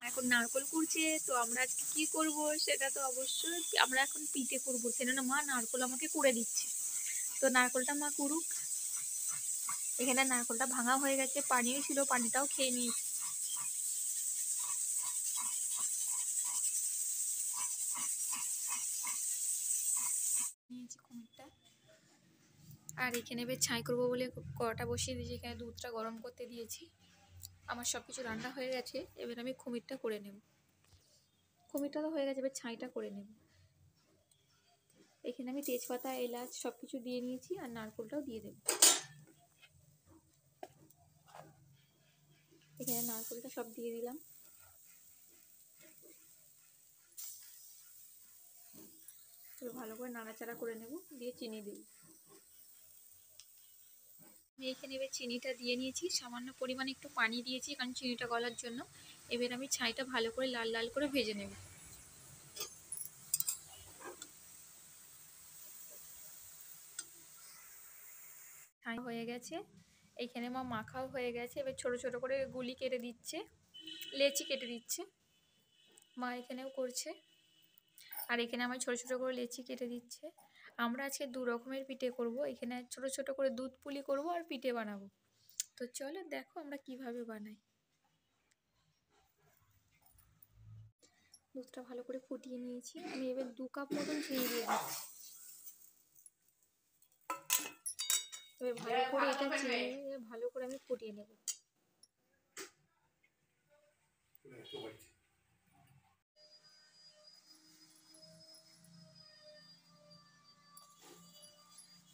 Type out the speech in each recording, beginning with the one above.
এখন নারকোল কুড়ছে, তো আমরা আজকে কি করব সেটা তো অবশ্যই আমরা এখন পিঠে করব। সেজন্য মা নারকোল আমাকে কুড়ে দিচ্ছে। তো নারকোলটা মা কুড়ুক। এখানে নারকোলটা ভাঙা হয়ে গেছে, পানিও ছিল, পানিটাও খেয়ে নিয়েছি। নিয়েছি কুমিরটা, আর এখানে এবার ছাই করবো বলে কড়াটা বসিয়ে দিয়েছি। এখানে দুধটা গরম করতে দিয়েছি। আমার সব কিছু রান্না হয়ে গেছে, এবার আমি কুমিরটা করে নেব। কুমিরটা তো হয়ে গেছে, এবার ছাইটা করে নেব। এখানে আমি তেজপাতা, এলাচ সব কিছু দিয়ে নিয়েছি, আর নারকোলটাও দিয়ে দেব। এখানে নারকোলটা সব দিয়ে দিলাম। ভালো করে নাড়াচাড়া করে নেব, দিয়ে চিনি দেব। আমি এখানে এবার চিনিটা দিয়ে নিয়েছি, সামান্য পরিমাণে একটু পানি দিয়েছি কারণ চিনিটা গলার জন্য। এবার আমি ছাইটা ভালো করে লাল লাল করে ভেজে নেব। ছাই হয়ে গেছে, এইখানে মা মাখাও হয়ে গেছে। এবার ছোট ছোট করে গুলি কেটে দিচ্ছে, লেচি কেটে দিচ্ছে। মা এখানেও করছে, আর এখানে আমার ছোট ছোট করে লেচি কেটে দিচ্ছে। আমরা আজকে দু রকমের পিঠে করব। এখানে ছোট ছোট করে দুধ পুলি করব আর পিঠে বানাবো। তো চলো দেখো আমরা কিভাবে বানাই। দুধটা ভালো করে ফুটিয়ে নিয়েছি, আমি এবার 2 কাপ মতন চিনি দিয়ে দিচ্ছি। এবার ভালো করে এটা চিনি ভালো করে আমি ফুটিয়ে নেব।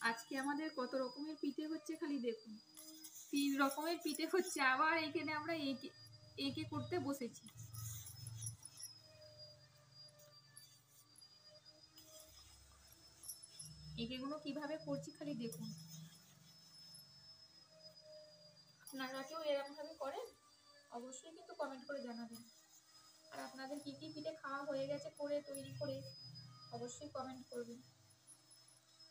আজকে আমাদের কত রকমের পিঠে হচ্ছে খালি দেখুন। 3 রকমের পিঠে হচ্ছে, আবার এখানে আমরা একে করতে বসেছি। একেগুলো কিভাবে করছি খালি দেখুন। আপনারা কেউ এরকম ভাবে করেন? অবশ্যই কিন্তু কমেন্ট করে জানাবেন। আর আপনাদের কি কি পিঠে খাওয়া হয়ে গেছে করে তৈরি করে, অবশ্যই কমেন্ট করবেন।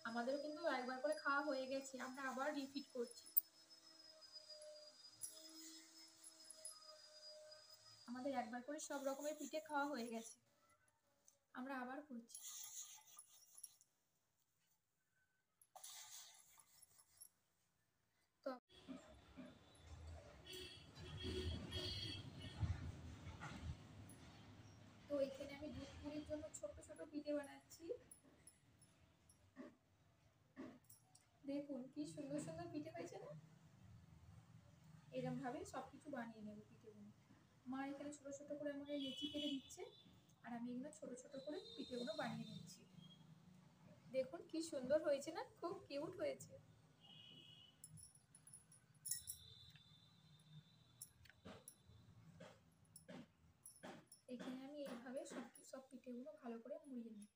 আমাদেরও কিন্তু একবার করে খাওয়া হয়ে গেছে, আমরা আবার রিপিট করছি। আমাদের একবার করে সব রকমের পিঠে খাওয়া হয়ে গেছে, আমরা আবার করছি। তো তো এখানে আমি দুধ পুলির জন্য ছোট ছোট পিঠে বানাচ্ছি। দেখুন কি সুন্দর সুন্দর পিঠে হয়েছে না? এরকম ভাবে সবকিছু বানিয়ে নেব পিঠেগুলো। মা এখানে ছোট ছোট করে আমাকে লেচি কেটে দিচ্ছে, আর আমি এগুলো ছোট ছোট করে পিঠেগুলো বানিয়ে নিচ্ছি। দেখুন কি সুন্দর হয়েছে না? খুব কিউট হয়েছে। এখানে আমি এইভাবে সব পিঠেগুলো ভালো করে মুড়িয়ে নিই।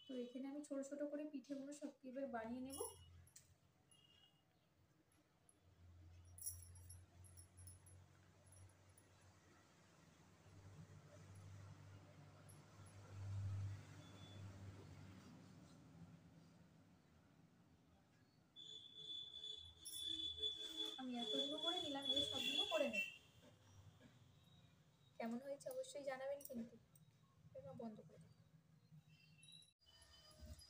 তো এখানে আমি ছোট ছোট করে পিঠেগুলো সব এবার বানিয়ে নেব। আমি এতগুলো করে নিলাম, এবার সবগুলো করে নেব। কেমন হয়েছে অবশ্যই জানাবেন কিন্তু। এবার বন্ধ করে দেব।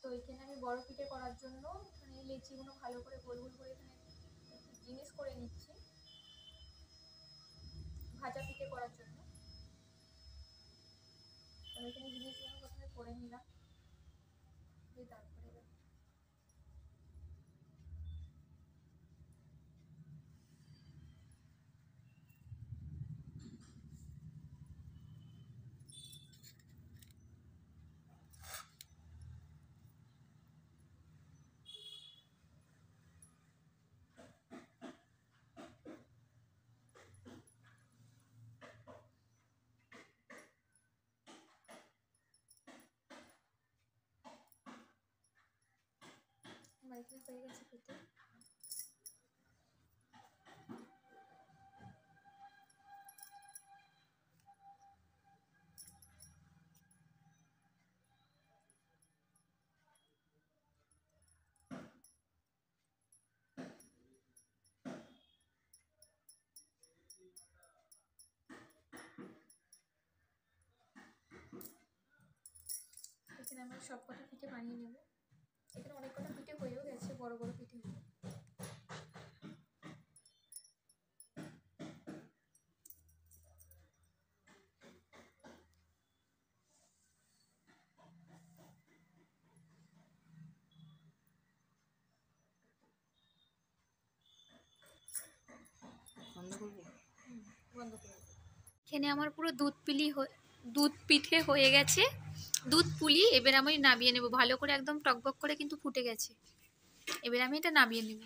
তো এখানে আমি বড় পিঠে করার জন্য এখানে লেচিগুলো ভালো করে গোল গোল করে এখানে জিনিস করে নিচ্ছি ভাজা পিঠে করার জন্য। আমি এখানে জিনিসগুলো প্রথমে করে নিলাম, দিয়ে তারপরে এখানে হয়ে গেছে পিঠে। এখানে আমরা সব কটা পিঠে বানিয়ে নেব। এখানে অনেক কটা পিঠে হয়েও গেছে, বড় বড় পিঠে হয়ে। এখানে আমার পুরো দুধ পিঠে হয়ে গেছে, দুধ পুলি। এবার আমি নামিয়ে নেব। ভালো করে একদম টকবক করে কিন্তু ফুটে গেছে। এবার আমি এটা নামিয়ে নেব।